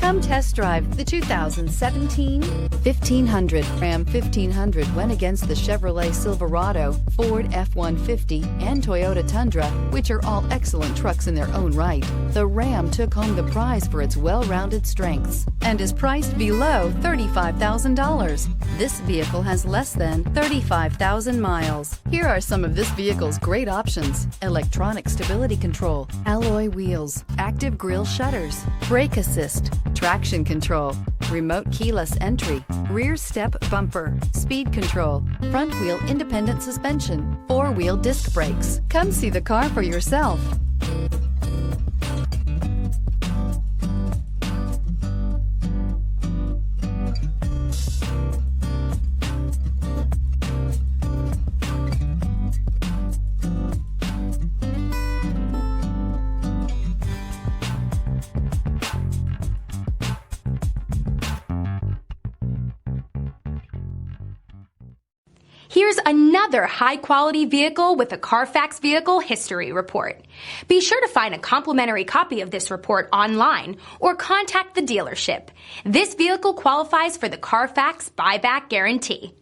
Come test drive the 2017 1500. Ram 1500 went against the Chevrolet Silverado, Ford F-150, and Toyota Tundra, which are all excellent trucks in their own right. The Ram took home the prize for its well-rounded strengths and is priced below $35,000. This vehicle has less than 35,000 miles. Here are some of this vehicle's great options: electronic stability control, alloy wheels, active grille shutters, brake assist, traction control, remote keyless entry, rear step bumper, speed control, front wheel independent suspension, four-wheel disc brakes. Come see the car for yourself. Here's another high-quality vehicle with a Carfax Vehicle History Report. Be sure to find a complimentary copy of this report online or contact the dealership. This vehicle qualifies for the Carfax Buyback Guarantee.